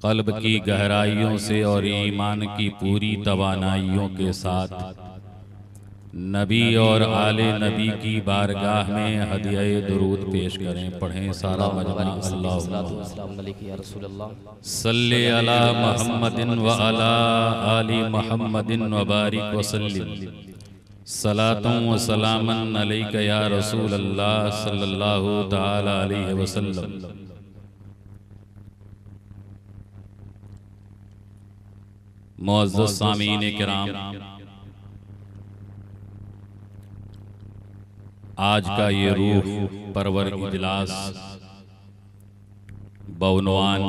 क़ल्ब की गहराइयों से और ईमान की पूरी तवानाइयों के साथ नबी और आले नबी की बारगाह में हदिया दुरूद पेश करें। पढ़ें सारा मजमा। सल्ले अला मुहम्मदिन व अला आलि मुहम्मदिन व बारिक व सल्लिम सलातुं व सलामन अलैका या रसूल अल्लाह सल्लल्लाहु तआला अलैहि वसल्लम। मुअज़्ज़ज़ सामीन किराम, आज का ये रूह परवर इजलास बउनवान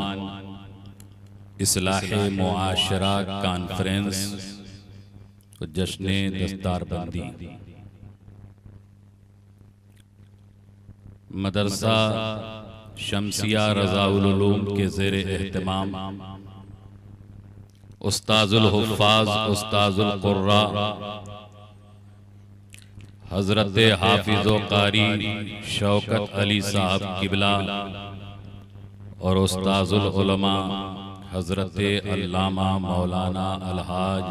इस्लाहे मुआशरा कॉन्फ्रेंस जश्ने दस्तारबंदी मदरसा शमसिया रज़ाउल उलूम के ज़ेरे एहतमाम उस्ताजुल हुफ़्फ़ाज़ उस्ताजुल क़ुर्रा हज़रत हाफिज़ व क़ारी शौकत अली साहब किबला और उस्ताजुल उलमा हज़रत अल्लामा मौलाना अलहाज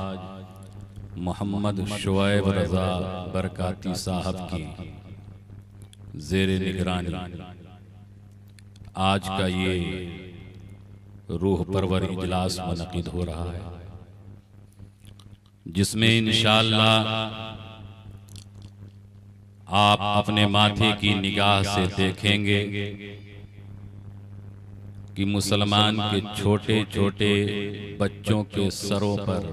मोहम्मद शुएब रज़ा बरकाती साहब की ज़ेरे निगरानी आज का ये रूह परवर इजलास मुनक़िद हो रहा है, जिसमें इंशाअल्लाह आप अपने माथे की निगाह से देखेंगे कि मुसलमान के छोटे छोटे बच्चों के सरों पर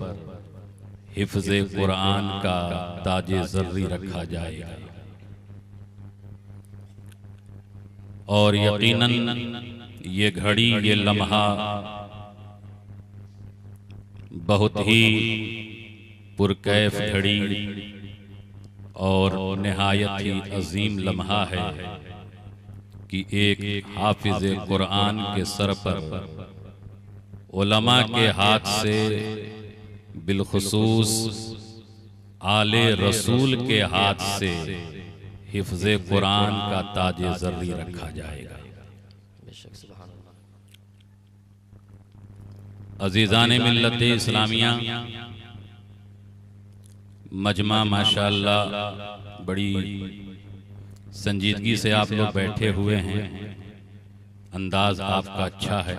हिफ्ज़े कुरान का ताजे ज़र्री रखा जाएगा। और यकीनन ये घड़ी, ये लम्हा बहुत ही पुरकैफ घड़ी और निहायत ही अजीम लम्हा है कि एक हाफिज़ कुरान के सर पर उलमा के हाथ से बिलखुसूस आले रसूल के हाथ से हिफ्ज़े कुरान का ताजे ज़र्री रखा जाएगा। अज़ीज़ाने मिल्लत इस्लामिया, मजमा माशाअल्लाह बड़ी संजीदगी से आप लोग बैठे हुए हैं, अंदाज आपका अच्छा है।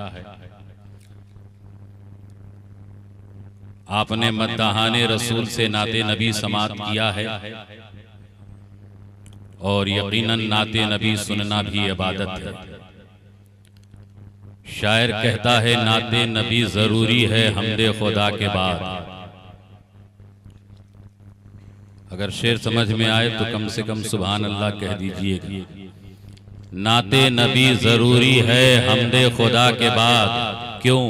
आपने मद्दाहाने रसूल से नाते नबी समात किया है और यकीनन नाते नबी सुनना भी इबादत है। शायर कहता है नाते नबी जरूरी है हमदे खुदा के बाद। अगर शेर समझ में आए तो कम से कम सुभान अल्लाह कह दीजिएगा। नाते नबी जरूरी है हमदे खुदा के बाद, क्यों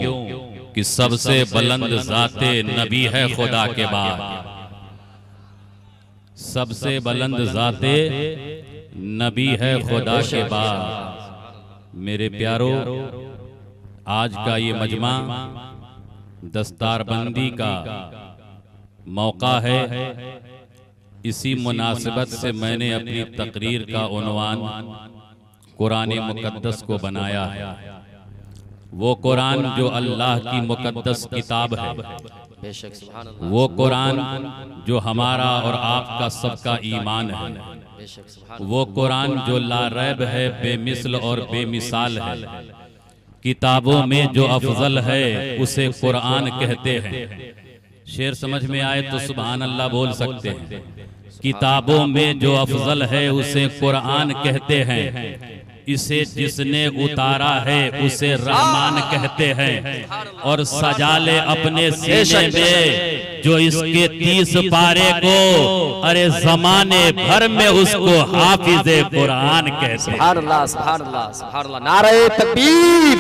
कि सबसे बुलंद ज़ाते नबी है खुदा के बाद। सबसे बुलंद ज़ाते नबी है खुदा के बाद। मेरे प्यारो, आज का ये मजमा दस्तारबंदी का मौका है। इसी मुनासिबत से मैंने अपनी तकरीर का उन्वान कुरान मुकद्दस को बनाया है। वो कुरान जो अल्लाह की मुकद्दस किताब है, वो कुरान जो हमारा और आपका सबका ईमान है, वो कुरान जो लारैब है, बेमिसल और बेमिसाल है। किताबों में जो अफजल है उसे कुरान कहते हैं। शेर समझ में आए तो सुभान अल्लाह बोल सकते हैं। किताबों में जो अफजल है उसे कुरान कहते हैं। इसे जिसने उतारा है उसे रहमान कहते हैं। और सजा ले अपने सीने में जो इसके 30 पारे को, अरे जमाने भर में उसको हाफिज़े कुरान कहते हैं। सुभान अल्लाह, सुभान अल्लाह, सुभान अल्लाह। नारे तकबीर,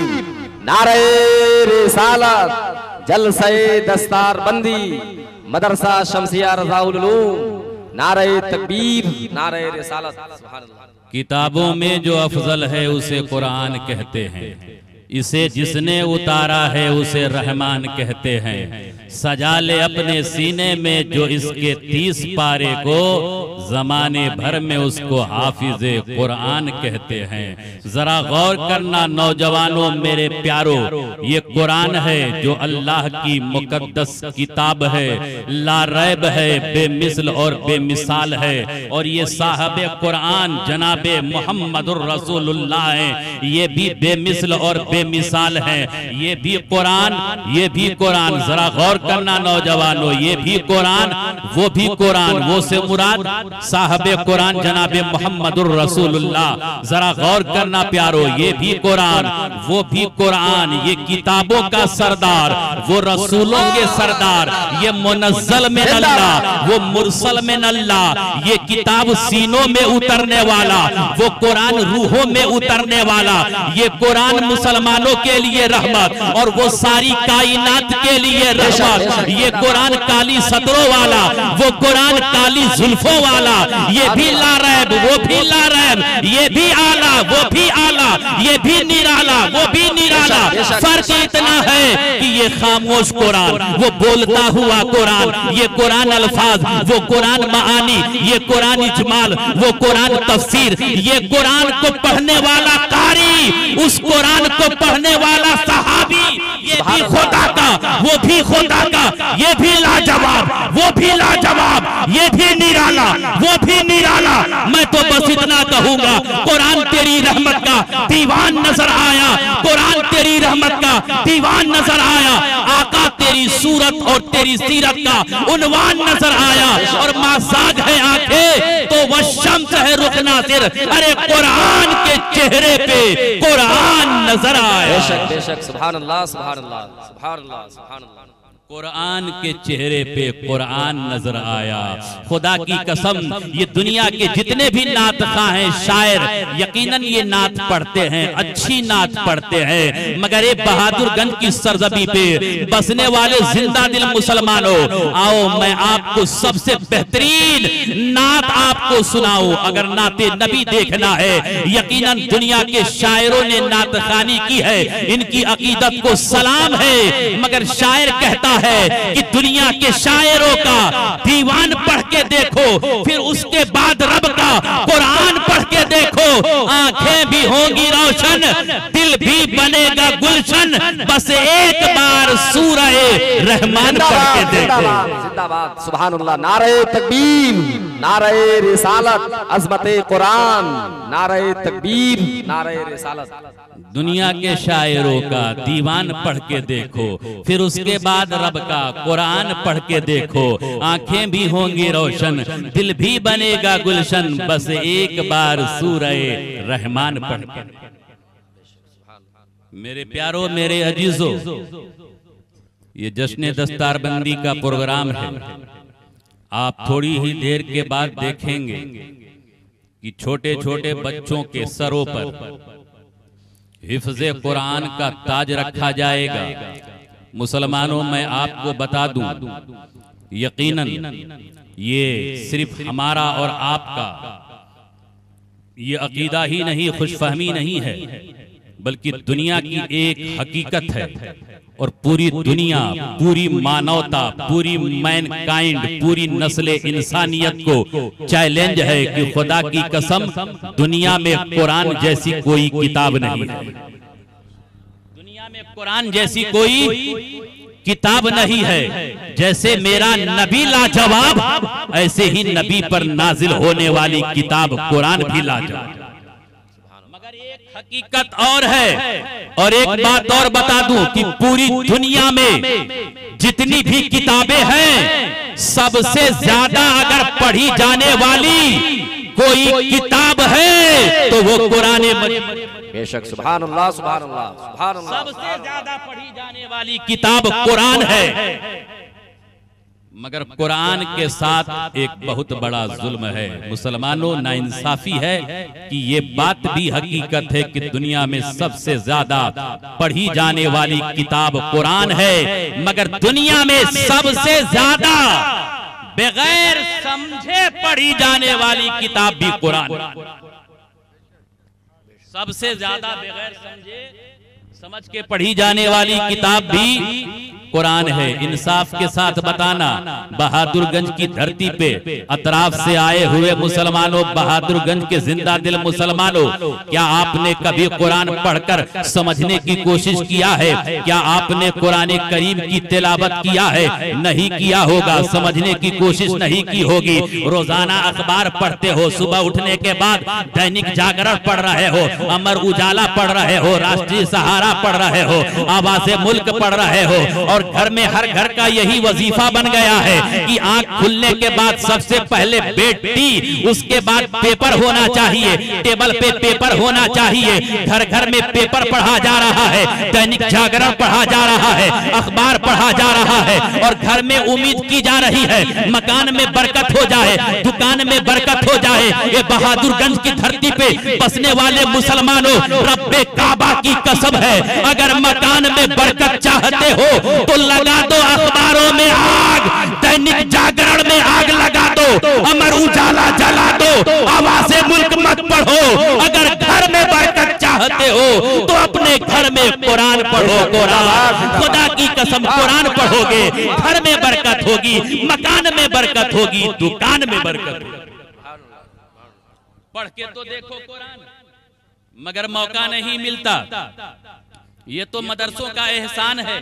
नारे रिसालत, जलसे दस्तारबंदी, मदरसा शमसिया रज़ाउल उलूम, नारे तकबीर, नारे रिसालत, सुभान अल्लाह। किताबों में जो अफजल है उसे कुरान कहते हैं। इसे जिसने उतारा है उसे रहमान कहते हैं। सजा ले अपने सीने में जो इसके 30 पारे को, जमाने भर में उसको हाफिज कुरान कहते हैं। जरा गौर करना नौजवानों मेरे प्यारो, ये कुरान है जो अल्लाह की मुकद्दस किताब है, ला रैब है, बेमिसल और बेमिसाल है। और ये साहबे कुरान जनाबे मुहम्मदुर रसूलुल्लाह है, ये भी बेमिसल और बेमिसाल है। ये भी कुरान, ये भी कुरान। जरा गौर करना नौजवानों, ये भी कुरान वो भी कुरान। वो से मुराद साहबे कुरान जनाबे मुहम्मदुर रसूलुल्लाह। जरा गौर करना प्यारो, ये भी कुरान वो भी कुरान। ये किताबों का सरदार, वो रसूलों के सरदार। ये मुनज़्ज़ल में अल्लाह, वो मुरसल में अल्लाह। ये किताब सीनों में उतरने वाला, वो कुरान रूहों में उतरने वाला। ये कुरान मुसलमानों के लिए रहमत और वो सारी कायनात के लिए रहमत। ये कुरान काली सतरों वाला, वो कुरान काली जुल्फों वाला। ये भी लारैब, वो भी लारैब। ये भी आला, वो भी आला। ये भी निराला, वो भी निराला। फर्क इतना है कि ये खामोश कुरान, वो बोलता हुआ कुरान। ये कुरान अल्फाज, वो कुरान मानी। ये कुरान इजमाल, वो कुरान तफसीर। ये कुरान को पढ़ने वाला कारी, उस कुरान को पढ़ने वाला सहाबी, ये भी खुदा का, वो भी खुदा का। ये भी लाजवाब, वो भी लाजवाब। ये भी निराला, वो भी निराला। मैं तो बस इतना कहूंगा, कुरान तेरी रहमत का दीवान नजर आया, कुरान तेरी रहमत का दीवान नजर आया। आका तेरी सूरत और तेरी सीरत का उन्वान नजर आया। और मासाज है आंखें तो वह शम्स है रुख नासिर। अरे कुरान के चेहरे पे कुरान नजर आया। बेशक बेशक, सुभान अल्लाह, सुभान अल्लाह, सुभान अल्लाह, सुभान अल्लाह। कुरान के चेहरे पे कुरान नजर आया। खुदा की कसम, ये दुनिया के जितने भी नात खां हैं, शायर, यकीनन ये नात पढ़ते हैं, अच्छी नात पढ़ते हैं। मगर ये बहादुरगंज की सरजमी पे बसने वाले जिंदा दिल मुसलमानों, आओ मैं आपको सबसे बेहतरीन नात आपको सुनाऊं। अगर नाते नबी देखना है, यकीनन दुनिया के शायरों ने नात खानी की है, इनकी अकीदत को सलाम है। मगर शायर कहता है कि दुनिया के शायरों का दीवान पढ़ के देखो, फिर उसके बाद रब का कुरान पढ़ के देखो। आंखें भी होंगी रोशन, दिल भी बनेगा गुलशन। बस एक बार सूरह रहमान पढ़ के देखो। जिंदाबाद, सुभान अल्लाह। नारे तकबीर, नारे रिसालत, अज़मते कुरान। नारे तकबीर, नारे रिसालत। दुनिया के शायरों का दीवान पढ़ के देखो, फिर उसके बाद रब का कुरान पढ़ के देखो। आंखें भी होंगी रोशन, दिल भी बनेगा गुलशन। बस एक बार सूरह रहमान पढ़ के। मेरे प्यारो, मेरे अजीजों, ये जश्न दस्तारबंदी का प्रोग्राम है। आप थोड़ी ही देर के बाद देखेंगे कि छोटे छोटे बच्चों के सरों पर हिफ्ज़े कुरान का ताज रखा जाएगा। मुसलमानों, मैं आपको बता दूं, यकीनन ये सिर्फ हमारा और आपका ये अकीदा ही नहीं, खुशफहमी नहीं है, बल्कि दुनिया की एक हकीकत है। और पूरी दुनिया, पूरी मानवता, पूरी मैनकाइंड, पूरी नस्ल इंसानियत को चैलेंज है कि खुदा की कसम दुनिया में कुरान जैसी कोई किताब नहीं है। दुनिया में कुरान जैसी कोई किताब नहीं है। जैसे मेरा नबी लाजवाब, ऐसे ही नबी पर नाजिल होने वाली किताब कुरान भी लाजवाब। एक हकीकत और है, और एक बात और बता दूं कि पूरी दुनिया में जितनी भी किताबें हैं, सबसे ज्यादा अगर पढ़ी जाने वाली कोई किताब है तो वो कुरान मजीद। बेशक, सुभान अल्लाह, सुभान अल्लाह, सुभान अल्लाह। सबसे ज्यादा पढ़ी जाने वाली किताब कुरान है। मगर कुरान के साथ एक बहुत बड़ा जुल्म है मुसलमानों, नाइंसाफी है कि ये बात भी हकीकत है कि दुनिया में सबसे ज्यादा पढ़ी जाने वाली किताब कुरान है, मगर दुनिया में सबसे ज्यादा बगैर समझे पढ़ी जाने वाली किताब भी कुरान। सबसे ज्यादा बगैर समझे समझ के पढ़ी जाने वाली किताब भी कुरान है। इंसाफ के साथ बताना, बहादुरगंज की धरती पे अतराफ से आए हुए मुसलमानों, बहादुरगंज के जिंदा दिल मुसलमानों, क्या आपने कभी कुरान पढ़कर समझने की कोशिश किया है? क्या आपने कुरान करीम की तिलावत किया है? नहीं किया होगा, समझने की कोशिश नहीं की होगी। रोजाना अखबार पढ़ते हो, सुबह उठने के बाद दैनिक जागरण पढ़ रहे हो, अमर उजाला पढ़ रहे हो, राष्ट्रीय सहारा पढ़ रहे हो, आवाज़े मुल्क पढ़ रहे हो, और घर में हर घर का यही वजीफा बन गया है कि आंख खुलने के बाद सबसे पहले बेड टी, उसके बाद पेपर होना चाहिए, टेबल पे पेपर होना चाहिए। घर घर में पेपर पढ़ा जा रहा है, दैनिक जागरण पढ़ा जा रहा है, अखबार पढ़ा जा रहा है, और घर में उम्मीद की जा रही है मकान में बरकत हो जाए, दुकान में बरकत हो जाए। ये बहादुरगंज की धरती पे बसने वाले मुसलमानों, रब्बे काबा की कसम है, अगर मकान में बरकत चाहते हो तो लगा दो अखबारों में आग, दैनिक जागरण में आग लगा दो, अमर उजाला जला दो, आवाज़े मुल्क मत पढ़ो। अगर घर में बरकत चाहते हो तो अपने घर में कुरान पढ़ो। कुरान, खुदा की कसम, कुरान पढ़ोगे घर में बरकत होगी, मकान में बरकत होगी, दुकान में बरकत होगी। पढ़ के तो देखो कुरान, मगर मौका नहीं मिलता। ये तो मदरसों का एहसान है।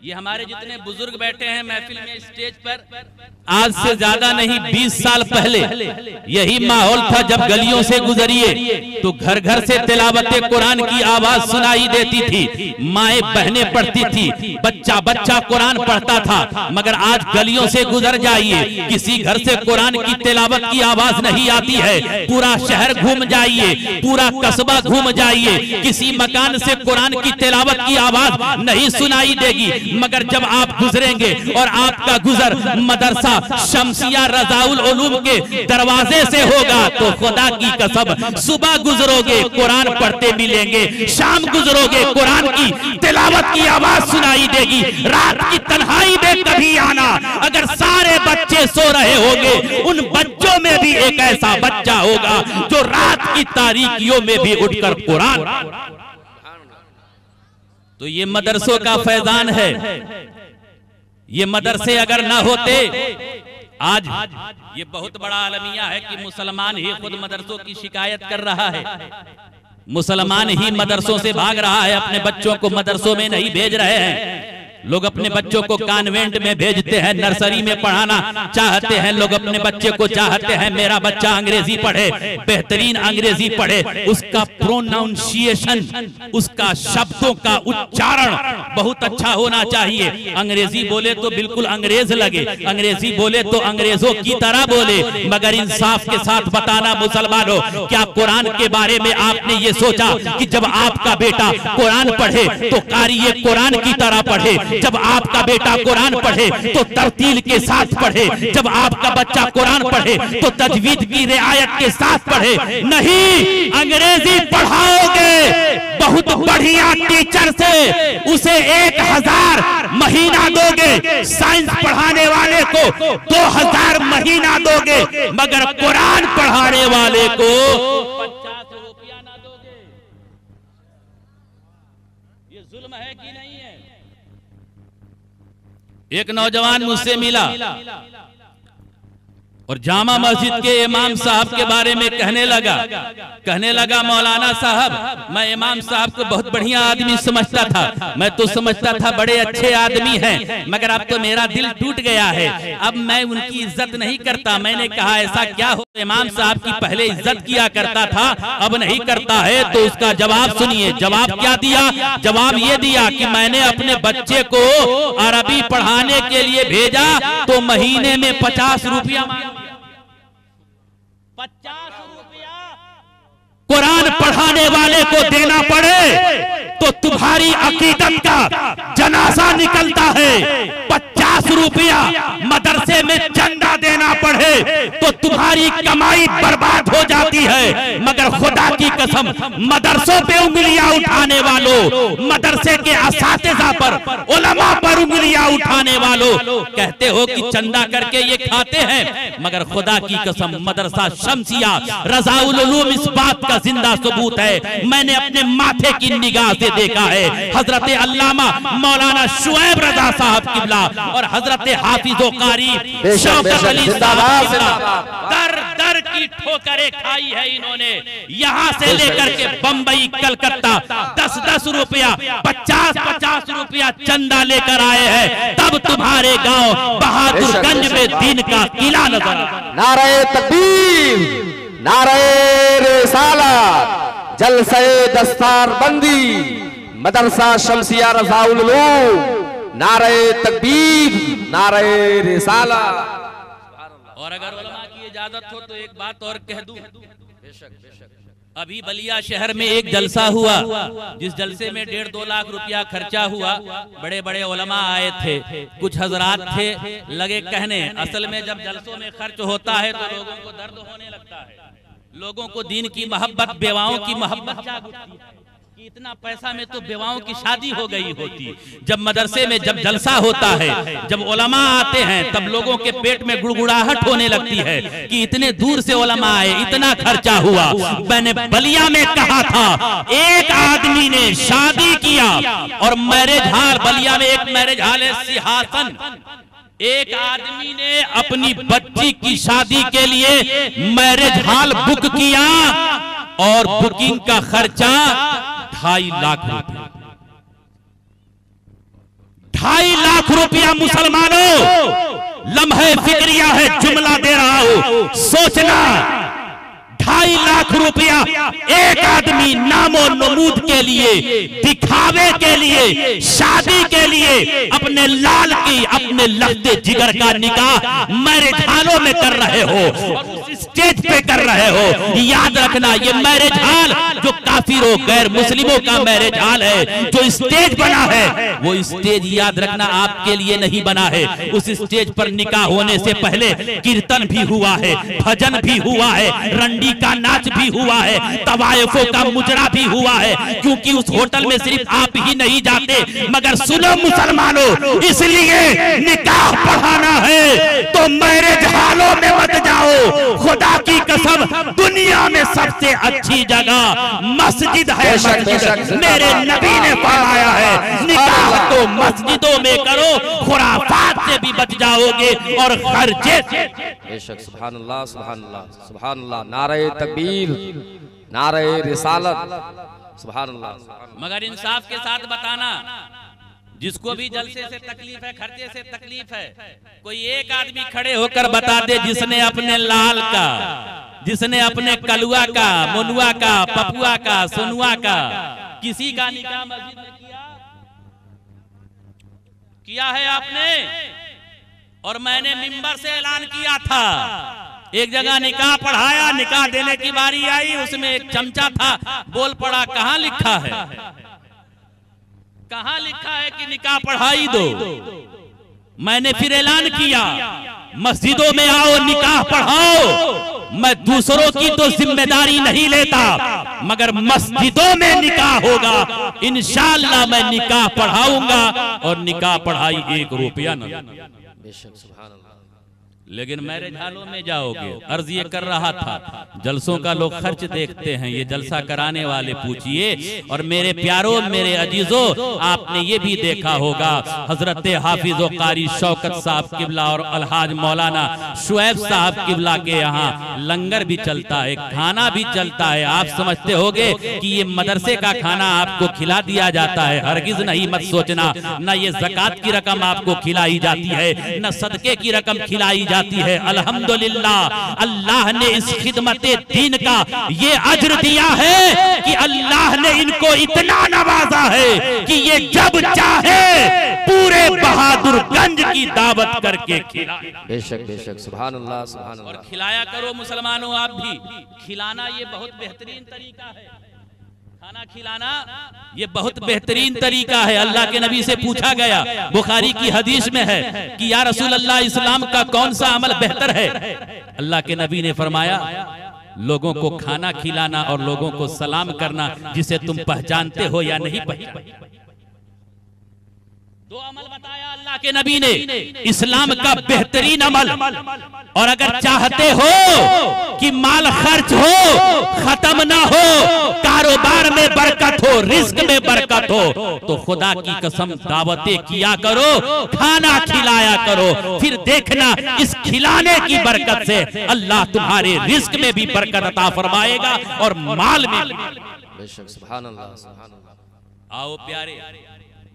ये हमारे जितने बुजुर्ग बैठे हैं महफिल में, स्टेज पर, आज से ज्यादा नहीं 20 साल पहले यही माहौल था। जब गलियों से गुजरिए तो घर घर से तिलावत कुरान की आवाज सुनाई देती थी, माएं बहनें पढ़ती थी, बच्चा बच्चा कुरान पढ़ता था। मगर आज गलियों से गुजर जाइए, किसी घर से कुरान की तिलावत की आवाज नहीं आती है। पूरा शहर घूम जाइए, पूरा कस्बा घूम जाइए, किसी मकान से कुरान की तिलावत की आवाज नहीं सुनाई देगी। मगर जब आप गुजरेंगे और आपका गुजर मदरसा शमसिया रजाउल उलूम के दरवाजे से होगा तो खुदा की कसम, सुबह गुजरोगे कुरान पढ़ते मिलेंगे, शाम गुजरोगे कुरान की तिलावत की आवाज सुनाई देगी। रात की तन्हाई में कभी आना, अगर सारे बच्चे सो रहे होंगे, उन बच्चों में भी एक ऐसा बच्चा होगा जो रात की तारीकियों में भी उठकर कुरान। तो ये मदरसों का फैजान है। ये मदरसे अगर ना होते, आज ये बहुत बड़ा अलमिया है कि मुसलमान ही खुद मदरसों की शिकायत कर रहा है, मुसलमान ही मदरसों से भाग रहा है, अपने बच्चों को मदरसों में नहीं भेज रहे हैं। लोग अपने बच्चों को कॉन्वेंट में भेजते हैं, नर्सरी में पढ़ाना चाहते हैं। लोग अपने बच्चे को चाहते हैं मेरा बच्चा अंग्रेजी पढ़े, बेहतरीन अंग्रेजी पढ़े, उसका प्रोनाउंसिएशन, उसका शब्दों का उच्चारण बहुत अच्छा होना चाहिए। अंग्रेजी बोले तो बिल्कुल अंग्रेज लगे, अंग्रेजी बोले तो अंग्रेजों की तरह बोले। मगर इंसाफ के साथ बताना मुसलमानों, क्या कुरान के बारे में आपने ये सोचा कि जब आपका बेटा कुरान पढ़े तो कारी कुरान की तरह पढ़े, जब आपका बेटा कुरान पढ़े तो तरतील के साथ पढ़े, जब आपका बच्चा कुरान पढ़े तो तजवीद की रियायत के साथ पढ़े? नहीं, अंग्रेजी पढ़ाओगे बहुत बढ़िया टीचर से, उसे 1000 महीना दोगे, साइंस पढ़ाने वाले को 2000 महीना दोगे, मगर कुरान पढ़ाने वाले को 50 रुपया ना दोगे। ये जुल्म है कि नहीं है? एक नौजवान मुझसे मिला और जामा मस्जिद के इमाम साहब के बारे में कहने लगा मौलाना साहब, मैं इमाम साहब को बहुत बढ़िया आदमी समझता था, मैं तो समझता था बड़े अच्छे आदमी हैं, मगर अब तो मेरा दिल टूट गया है, अब मैं उनकी इज्जत नहीं करता। मैंने कहा ऐसा क्या हो, इमाम साहब की पहले इज्जत किया करता था, अब नहीं करता है। तो उसका जवाब सुनिए। जवाब क्या दिया? जवाब ये दिया कि मैंने अपने बच्चे को अरबी पढ़ाने के लिए भेजा तो महीने में 50 रुपया, 50 रुपया कुरान पढ़ाने वाले को देना पड़े तो तुम्हारी अकीदत का जनाजा निकलता है। 50 रुपया मदरसे में चंदा देना पड़े तो तुम्हारी कमाई बर्बाद हो जाती है। मगर मगर खुदा की कसम मदरसों पे उंगलियां उठाने वालों, मदरसे के असातिज़ा पर, उलमा पर उंगलियां उठाने वालों, कहते हो कि चंदा करके ये खाते हैं, मगर खुदा की कसम मदरसा शम्सिया रज़ाउल उलूम इस बात का जिंदा सबूत है। मैंने अपने माथे की निगाह से देखा है। हजरत अल्लामा मौलाना शुएब रजा साहब किबला और हजरत हाफिज़ो कारी शौकत अली साहब किबला दर दर की ठोकरें खाई है इन्होंने। यहाँ से लेकर के बंबई, कलकत्ता 10-10 रुपया, 50-50 रुपया चंदा लेकर आए हैं, तब तुम्हारे गांव बहादुरगंज में दीन का किला नजर। नारे तकबीर, नारे रिसालत, जलसे दस्तार बंदी, मदरसा शम्सिया रज़ाउल उलूम, नारे तकबीर, नारे रिसालत। और अगर उलमा की इजाजत हो तो एक बात और कह दूं। अभी बलिया शहर में एक जलसा हुआ, जिस जलसे में 1.5-2 लाख रुपया खर्चा हुआ। बड़े बड़े उलमा आए थे, कुछ हजरात थे, लगे कहने असल में जब जलसों में खर्च होता है तो लोगों को दर्द होने लगता है, लोगों को दीन की मोहब्बत, बेवाओं की मोहब्बत जाग उठती है कि इतना पैसा में तो बेवाओं की शादी हो गई होती। जब मदरसे में जब जलसा होता है, जब उलमा आते हैं, तब लोगों के पेट में गुड़गुड़ाहट होने लगती है कि इतने दूर से उलमा आए, इतना खर्चा हुआ। मैंने बलिया में कहा था, एक आदमी ने शादी किया और मैरिज हॉल, बलिया में एक मैरिज हॉल है सिंहासन, एक आदमी ने अपनी बच्ची की शादी के लिए मैरिज हॉल बुक किया और बुकिंग का खर्चा 2.5 लाख रुपया। 2.5 लाख रुपया मुसलमानों, लम्हे फिक्रिया है, जुमला दे रहा हूं, सोचना। 2.5 लाख रुपया एक आदमी नामो नमूद के लिए, दिखावे के लिए, शादी के लिए अपने लाल की, अपने लफ्ते जिगर का निकाह मैरिज हॉलों में कर रहे हो, स्टेज पे कर रहे हो। याद रखना, ये मैरिज हॉल जो काफिरों, गैर मुस्लिमों का मैरिज हॉल है, जो स्टेज बना है, वो स्टेज याद रखना आपके लिए नहीं बना है। उस स्टेज पर निकाह होने से पहले कीर्तन भी हुआ है, भजन भी हुआ है, रंडी का नाच भी हुआ है, तवायफों का मुजरा भी हुआ है, क्योंकि उस होटल में सिर्फ आप ही नहीं जाते। मगर सुनो मुसलमानों, इसलिए निकाह पढ़ाना है तो मैरिज हॉलों में मत जाओ। खुदा की कसम, दुनिया में सबसे अच्छी जगह मस्जिद है, मस्जिद। मेरे नबी ने फरमाया है, निकाह तो मस्जिदों में करो, खुराफात से भी बच जाओगे और खर्चे से। बेशक, सुभान अल्लाह, सुभान अल्लाह, सुभान अल्लाह, नारे तकबीर, नारे रिसालत, सुभान अल्लाह। मगर इंसाफ के साथ बताना, जिसको भी जलसे से तकलीफ है, खर्चे से तकलीफ है, कोई एक आदमी खड़े होकर बता दे जिसने अपने लाल का, जिसने अपने कलुआ का, मुनुआ का, पपुआ का, सुनुआ का, किसी का निकाह मस्जिद में किया है आपने। और मैंने मिंबर से ऐलान किया था, एक जगह निकाह पढ़ाया, निकाह देने की बारी आई, उसमें एक चमचा था, बोल पड़ा कहां लिखा है, कहां लिखा है कि निकाह पढ़ाई दो। मैंने फिर ऐलान किया, मस्जिदों में आओ, निकाह पढ़ाओ। मैं दूसरों की तो जिम्मेदारी नहीं लेता, मगर मस्जिदों में निकाह होगा, इंशाअल्लाह मैं निकाह पढ़ाऊंगा और निकाह पढ़ाई 1 रुपया न। बेशक, सुभान अल्लाह। लेकिन मैरिज हॉलों में जाओगे, अर्ज ये कर रहा था, जलसों का लोग खर्च देखते हैं, ये जलसा कराने वाले पूछिए। और मेरे प्यारों, मेरे अजीजों, आपने ये भी देखा होगा, हजरत हाफिज़ो कारी शौकत साहब किबला और अलहाज मौलाना शुएब साहब किबला के यहाँ लंगर भी चलता है, खाना भी चलता है। आप समझते होगे कि ये मदरसे का खाना आपको खिला दिया जाता है, हरगिज नहीं, मत सोचना। न ये ज़कात की रकम आपको खिलाई जाती है, न सदके की रकम खिलाई जाती है। अल्हम्दुलिल्लाह, अल्लाह ने इस खिदमते दीन का ये अज्र दिया है कि अल्लाह ने इनको इतना नवाजा है कि ये जब चाहे पूरे बहादुरगंज की दावत करके खिलाए। बेशक, बेशक, सुभान अल्लाह, सुभान अल्लाह। और खिलाया करो मुसलमानों, आप भी खिलाना ये बहुत बेहतरीन तरीका है, खाना खिलाना ये बहुत बेहतरीन तरीका है। अल्लाह के नबी से पूछा गया, बुखारी की हदीस में है कि या रसूल अल्लाह, इस्लाम का कौन सा अमल बेहतर है। अल्लाह के नबी ने फरमाया, लोगों को खाना खिलाना और लोगों को सलाम करना, जिसे तुम पहचानते हो या नहीं पहचानते। दो अमल बताया अल्लाह के नबी ने, इस्लाम का बेहतरीन अमल। और अगर चाहते हो कि माल खर्च हो, खत्म ना हो, कारोबार में बरकत हो, रिस्क में बरकत हो, तो खुदा की कसम दावतें किया करो, खाना खिलाया करो। फिर देखना इस खिलाने की बरकत से अल्लाह तुम्हारे रिस्क में भी बरकत अता फरमाएगा और माल में भी। बेशक, सुभान अल्लाह, सुभान अल्लाह। आओ प्यारे,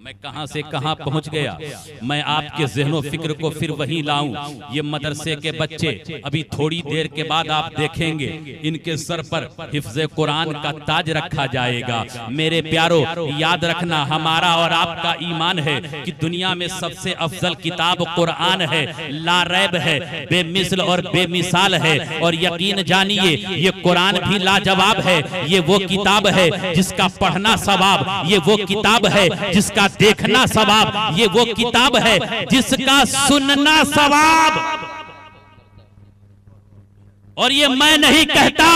मैं कहां से कहां पहुंच गया। मैं आपके ज़हनो फिक्र को फिर वहीं लाऊं। ये मदरसे के बच्चे अभी थोड़ी देर के बाद आप देखेंगे इनके सर पर हिफ्ज़े कुरान का ताज रखा जाएगा। मेरे प्यारो, याद रखना, हमारा और आपका ईमान है कि दुनिया में सबसे अफजल किताब कुरान है, ला रैब है, बेमिसल और बेमिसाल है। और यकीन जानिए ये कुरान भी लाजवाब है। ये वो किताब है जिसका पढ़ना सवाब, ये वो किताब है जिसका देखना सवाब, ये वो किताब है जिसका सुनना सवाब। और ये मैं नहीं कहता,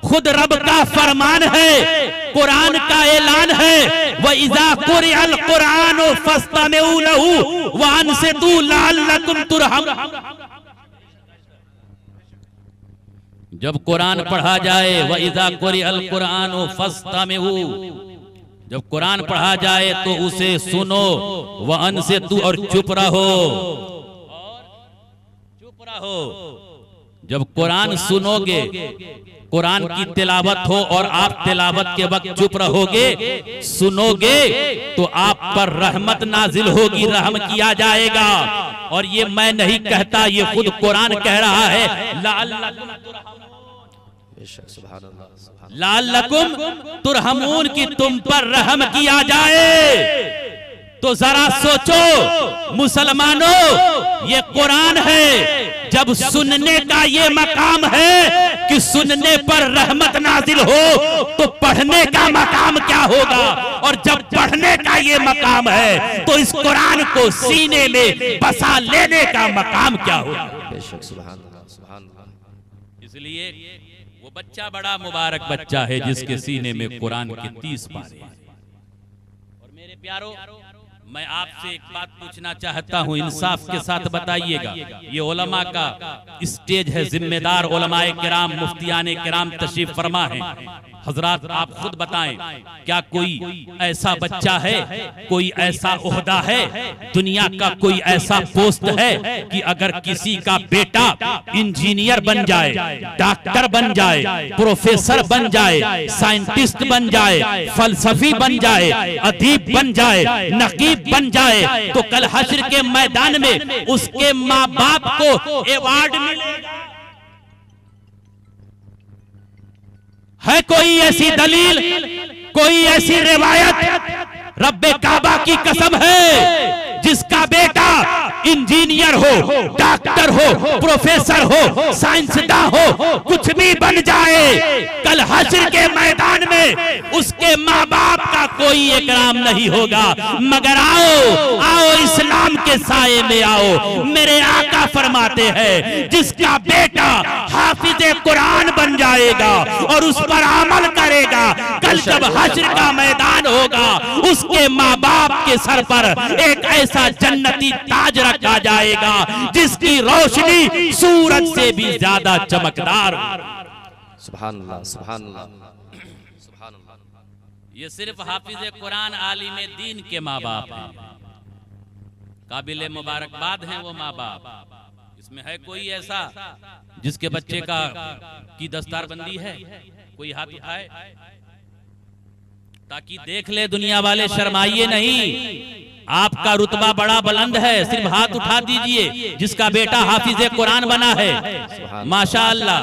खुद रब का फरमान है, कुरान का ऐलान है, व इज़ा कुरिअल कुरान फस्तमिऊ लहू व अंसितू लअल्लकुम तुरहम। जब कुरान पढ़ा जाए, व इज़ा कुरिअल कुरान फस्तमिऊ, जब कुरान पढ़ा जाए तो उसे सुनो, व अंसितू, और चुप रहो, चुप रहो। जब कुरान सुनोगे, कुरान की तिलावत हो और आप तिलावत के वक्त चुप रहोगे, सुनोगे, तो आप पर रहमत नाजिल होगी, रहम किया जाएगा। और ये मैं नहीं कहता, ये खुद कुरान कह रहा है, लाल्लकुम तुरहमून, की तुम पर रहम किया जाए। तो जरा सोचो मुसलमानों, ये कुरान है, जब सुनने का ये मकाम है कि सुनने पर रहमत नाजिल हो, तो पढ़ने का मकाम क्या होगा। और जब पढ़ने का ये मकाम है तो इस कुरान को सीने में बसा लेने का मकाम क्या होगा। बेशक, सुभान अल्लाह, सुभान अल्लाह। इसलिए वो बच्चा बड़ा मुबारक बच्चा है जिसके सीने में कुरान के 30 पारे। और मेरे प्यारो, मैं आपसे एक बात पूछना चाहता हूं, इंसाफ के साथ बताइएगा। ये उलमा का स्टेज है, जिम्मेदार उलमाए किराम, मुफ्तियाने किराम तशरीफ फरमा है। हजरात, आप खुद बताएं, क्या कोई ऐसा बच्चा है, कोई ऐसा ओहदा है, दुनिया का कोई ऐसा पोस्ट है कि अगर किसी का बेटा इंजीनियर बन जाए, डॉक्टर बन जाए, प्रोफेसर बन जाए, साइंटिस्ट बन जाए, फलसफी बन जाए, अदीब बन जाए, नकीब बन जाए, तो कल हश्र के मैदान में उसके माँ बाप को अवार्ड मिलेगा? है कोई ऐसी दलील, कोई ऐसी रिवायत? रब्बे काबा की कसम है, जिसका बेटा इंजीनियर हो, डॉक्टर हो, प्रोफेसर हो, साइंसदान हो, कुछ भी बन जाए, कल हश्र के मैदान में उसके माँ बाप का कोई इकराम नहीं होगा। मगर आओ, आओ इस्लाम के साये में आओ। मेरे आका फरमाते हैं, जिसका बेटा हाफिज़े कुरान बन जाएगा और उस पर अमल करेगा, कल जब हश्र का मैदान होगा, उसके माँ बाप के सर पर एक ऐसा जन्नती ताज रखा जाएगा जिसकी रोशनी सूरज से भी ज्यादा चमकदार। सुभान अल्लाह, सुभान अल्लाह, सुभान अल्लाह। ये सिर्फ हाफिज़े कुरान आलिमे दीन के माँ बाप हैं, काबिले मुबारकबाद हैं वो माँ बाप। इसमें है कोई ऐसा जिसके बच्चे की दस्तारबंदी है? कोई हाथ उठाए ताकि देख ले दुनिया वाले, शर्माइए नहीं। आपका रुतबा बड़ा बुलंद है, सिर्फ हाथ उठा दीजिए जिसका बेटा हाफिज़े कुरान बना है। माशाअल्लाह,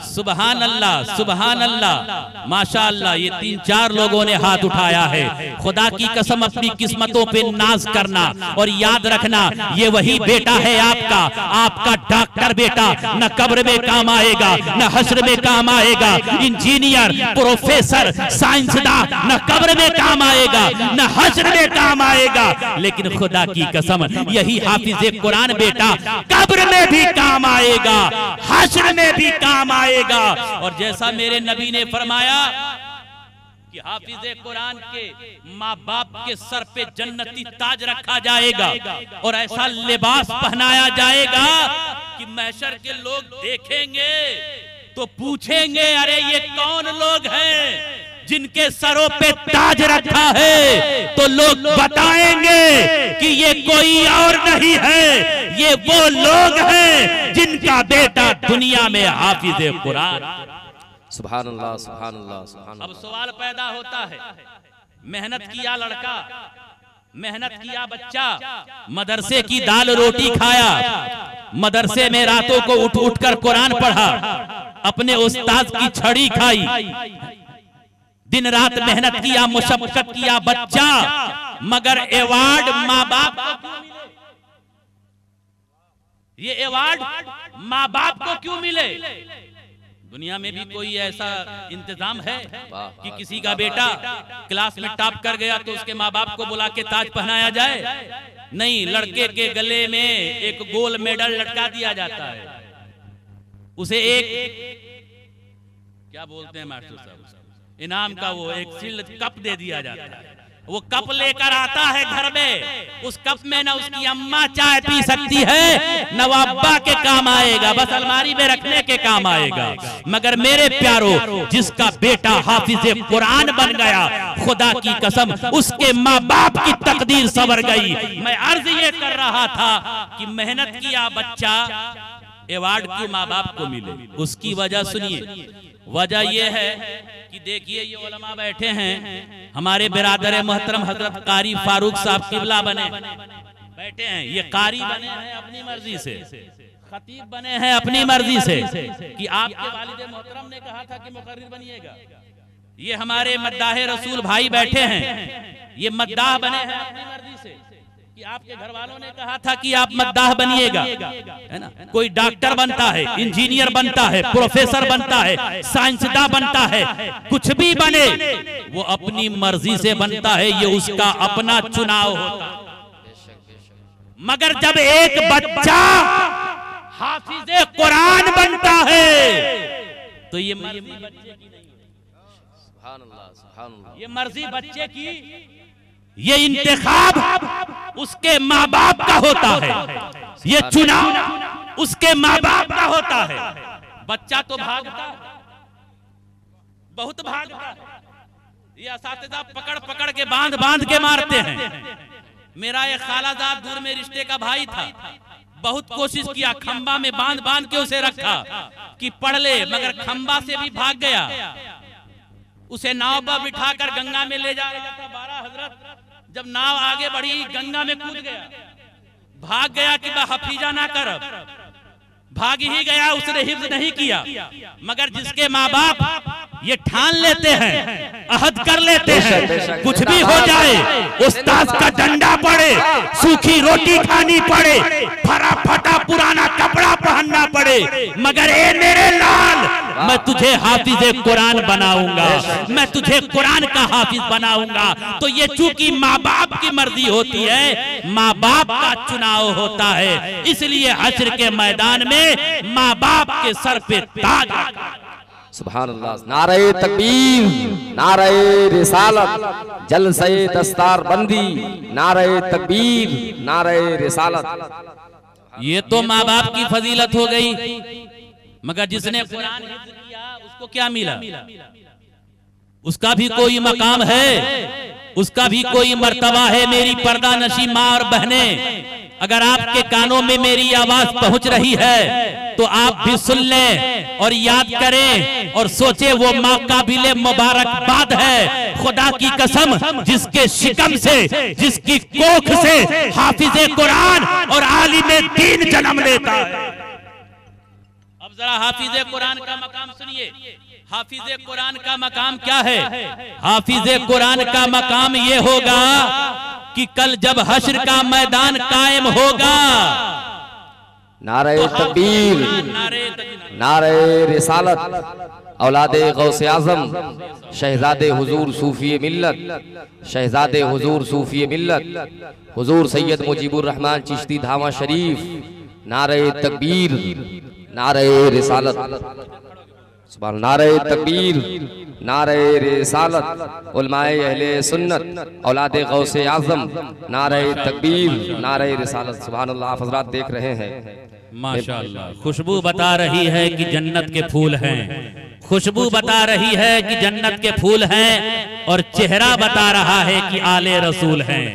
सुबहान अल्लाह, सुबहान अल्लाह, माशाअल्लाह। ये 3-4 लोगों ने हाथ उठाया है। खुदा की कसम, अपनी किस्मतों पे नाज करना और याद रखना, ये वही बेटा है आपका। आपका डॉक्टर बेटा न कब्र में काम आएगा, न हश्र में काम आएगा। इंजीनियर, प्रोफेसर, साइंसदान न कब्र में काम आएगा, न हश्र में काम आएगा। लेकिन खुदा की कसम यही हाफिज कुरान बेटा कब्र में भी काम आएगा, हश्र में भी काम आएगा। और जैसा मेरे नबी ने फरमाया कि हाफिज कुरान के माँ बाप के सर पे जन्नती ताज रखा जाएगा और ऐसा लिबास पहनाया जाएगा कि महशर के लोग देखेंगे तो पूछेंगे, अरे ये कौन लोग हैं जिनके सरों पे ताज रखा है? तो लोग बताएंगे कि ये कोई और नहीं है, ये वो लोग हैं जिनका बेटा दुनिया में हाफिज कुरान। सुभान अल्लाह, सुभान अल्लाह, सुभान अल्लाह। अब सवाल पैदा होता है, मेहनत किया लड़का, मेहनत किया बच्चा, मदरसे की दाल रोटी खाया, मदरसे में रातों को उठ उठ कर कुरान पढ़ा, अपने उस्ताद की छड़ी खाई, दिन रात मेहनत किया, मुशक्कत किया बच्चा, मगर अवार्ड माँ बाप को क्यों मिले? ये अवार्ड माँ बाप को क्यों मिले? दुनिया में भी कोई ऐसा इंतजाम है कि किसी का बेटा क्लास में टॉप कर गया तो उसके माँ बाप को बुला के ताज पहनाया जाए? नहीं, लड़के के गले में एक गोल्ड मेडल लटका दिया जाता है, उसे एक क्या बोलते हैं मास्टर साहब, इनाम का वो एक सिल्ड कप दे दिया जाता है। वो कप लेकर आता है घर में, उस कप में ना उसकी अम्मा चाय पी सकती है, न वो अब्बा के काम आएगा, बस अलमारी में रखने के काम आएगा। मगर मेरे प्यारो, जिसका बेटा हाफिज कुरान बन गया, खुदा की कसम उसके माँ बाप की तकदीर संवर गई। मैं अर्ज ये कर रहा था कि मेहनत किया बच्चा, अवार्ड क्यों माँ बाप को मिले? उसकी वजह सुनिए। वजह यह है कि देखिए ये उलमा बैठे हैं, हमारे बिरादर मोहतरम हजरत कारी फारूक साहब किबला बने बैठे हैं, ये कारी बने हैं अपनी मर्जी से, खतीब बने हैं अपनी मर्जी से कि आपके वालिद मोहतरम ने कहा था कि मुकर्रिर बनिएगा। ये हमारे मद्दाह रसूल भाई बैठे हैं, ये मद्दाह बने हैं अपनी मर्जी से कि आपके घर वालों ने कहा था कि आप मद्दाह बनिएगा, है ना? कोई डॉक्टर बनता है, इंजीनियर बनता है, प्रोफेसर बनता है, साइंसदां बनता है, कुछ भी बने वो अपनी मर्जी से बनता है, ये उसका अपना चुनाव होता है। मगर जब एक बच्चा हाफिज कुरान बनता है तो ये मर्जी बच्चे की नहीं, सुभान अल्लाह, सुभान अल्लाह, ये मर्जी बच्चे की, ये इंतखाब उसके माँ बाप का होता है, ये चुनाव उसके माँ बाप का होता है। बच्चा तो भागता है, बहुत भागता है, ये असातिज़ा पकड़ पकड़ के बांध बांध के मारते हैं। मेरा एक खालाजाद दूर में रिश्ते का भाई था, बहुत कोशिश किया, खंबा में बांध बांध के उसे रखा कि पढ़ ले, मगर खंबा से भी भाग गया। उसे नाव पर बिठाकर गंगा में ले जा रहा था, 12 हजरत जब नाव आगे बढ़ी गंगा में कूद गया, भाग गया कि मैं हफीजा ना कर, भाग ही गया, उसने हिफ्ज नहीं किया। मगर जिसके माँ बाप ये ठान लेते हैं, अहद कर लेते हैं, कुछ भी हो जाए, उस्ताद का डंडा पड़े, सूखी रोटी खानी पड़े, फरा फटा पुराना कपड़ा पहनना पड़े, मगर ए मेरे लाल, मैं तुझे हाफिज कुरान बनाऊंगा, मैं तुझे कुरान का हाफिज बनाऊंगा। तो ये चूंकि माँ बाप की मर्जी होती है, माँ बाप का चुनाव होता है, इसलिए हश्र के मैदान में माँ बाप के सर पे ताज। सुभान अल्लाह, नारे तकबीर, नारे रिसालत, जलसे दस्तार बंदी, नारे तकबीर, नारे रिसालत। ये तो माँ बाप की फजीलत हो गई, मगर जिसने कुरान हिफ्ज़ किया उसको क्या मिला? उसका भी कोई मकाम है, उसका भी कोई मर्तबा है। मेरी पर्दा नशी माँ और बहने, अगर आपके कानों में मेरी आवाज पहुंच रही है तो आप भी सुन लें और याद करें और सोचे, वो माँ काबिले मुबारकबाद है, खुदा की कसम, जिसके शिकम से, जिसकी कोख से हाफिज कुरान और आलिम दीन जन्म लेता है। अब जरा हाफिज कुरान का मकाम सुनिए। हाफिज कुरान का मकाम क्या है? हाफिज कुरान का मकाम ये होगा कि कल जब हश्र का मैदान कायम होगा, नारे तकबीर, नारे रिसालत, औलादे गौसे आजम, शहजादे हुजूर सूफी मिल्लत, शहजादे हुजूर सूफी मिल्लत, हुजूर सैयद मुजीबुर रहमान चिश्ती धामा शरीफ, नारे तकबीर, नारे रिसालत, सुभान, नारे तकबीर, नारे रिसालत, उलमाए अहले सुन्नत, औलादे गौसे आजम, नारे तकबीर, नारे रिसालत, सुभान अल्लाह। आप हज़रात देख रहे हैं माशाअल्लाह, खुशबू बता रही है कि जन्नत के फूल हैं, खुशबू बता रही है कि जन्नत के फूल हैं, और चेहरा बता रहा है कि आले रसूल हैं,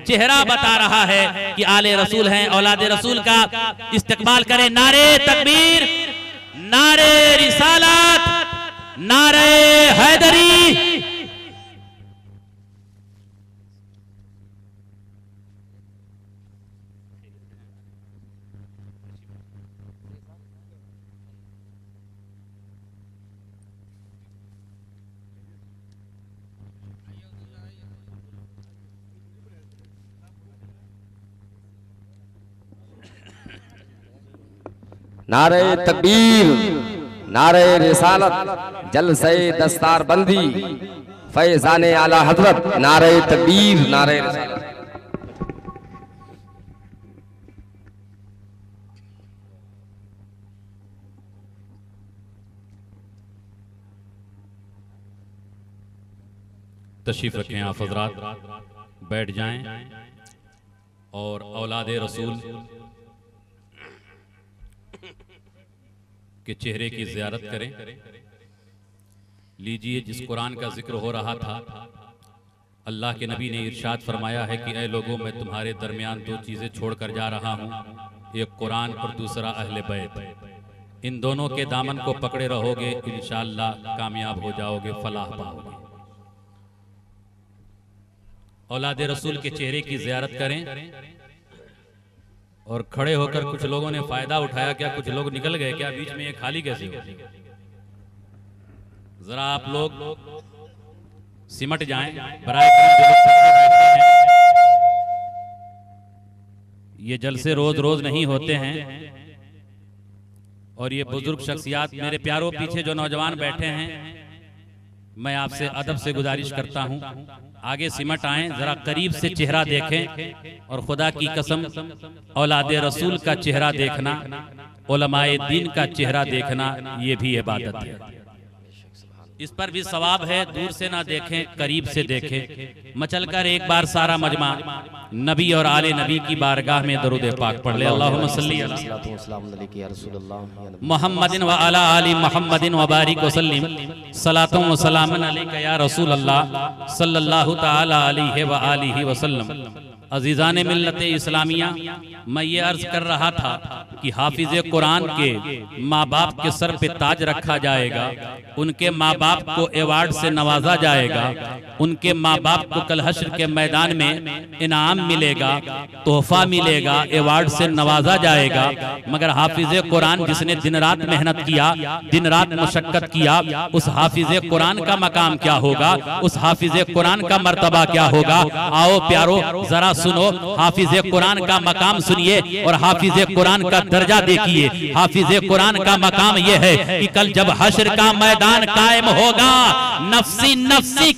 चेहरा बता रहा है कि आले रसूल हैं। औलादे रसूल का इस्तेकबाल करें। नारे तकबीर, नारे रिसालत, नारे हैदरी। नारे तकबीर, नारे रिसालत, जलसे दस्तार बंदी, फैजाने आला हजरत, नारे तकबीर, नारे रिसालत। तशरीफ रखें आप हजरात, बैठ जाएं और औलादे रसूल के चेहरे की ज़ियारत करें। लीजिए, जिस कुरान का जिक्र हो रहा था, अल्लाह के नबी ने इरशाद फरमाया है कि ऐ लोगों, मैं तुम्हारे दरमियान दो चीज़ें छोड़कर जा रहा हूँ, एक कुरान और दूसरा अहले बैत। इन दोनों के दामन को पकड़े रहोगे, इंशाअल्लाह कामयाब हो जाओगे, फलाह पाओगे। औलादे रसूल के चेहरे की ज़ियारत करें। और खड़े होकर कुछ लोगों ने फायदा उठाया, क्या कुछ लोग निकल गए क्या? बीच में ये खाली कैसे हो? जरा आप लोग सिमट जाएं, बराए करम जो लोग पीछे बैठे हैं। ये जलसे रोज रोज नहीं होते हैं, और ये बुजुर्ग शख्सियात, मेरे प्यारों पीछे जो नौजवान बैठे हैं, मैं आपसे अदब से गुजारिश करता हूं, आगे सिमट आएं, जरा करीब से चेहरा देखें। और खुदा की कसम, औलादे रसूल का चेहरा देखना, उलमाए दीन का चेहरा देखना, ये भी इबादत है। इस पर भी सवाब है। दूर से ना देखें, करीब से देखें। मचलकर एक बार सारा मजमा नबी और आले नबी की बारगाह में दरूद पाक पढ़ ले। अल्लाहुम्मा सल्ली अला मुहम्मदिन व अला आलि मुहम्मदिन व बारिक व सल्लिम सलातुन व सलामन अलैका या रसूल अल्लाह सल्लल्लाहु तआला अलैहि व आलिहि व सल्लम। अजीज़ान मिल्लत इस्लामिया, मैं ये अर्ज कर रहा था कि हाफिज़ कुरान के माँ बाप के सर पे ताज रखा जाएगा, उनके माँ बाप को अवार्ड से नवाजा जाएगा, उनके माँ बाप को कल हश्र के मैदान में इनाम मिलेगा, तोहफा मिलेगा, अवार्ड से नवाजा जाएगा। मगर हाफिज़ कुरान जिसने दिन रात मेहनत किया, दिन रात मशक्कत किया, उस हाफिज़ कुरान का मकाम क्या होगा, उस हाफिज़ कुरान का मर्तबा क्या होगा? आओ प्यारो, जरा सुनो, हाफिज़ कुरान का मकाम सुनिए और हाफिज़ कुरान का दर्जा देखिए। हाफिज़ कुरान का मकाम यह है कि कल जब हश्र का मैदान कायम होगा, नफ्सी नफ्सी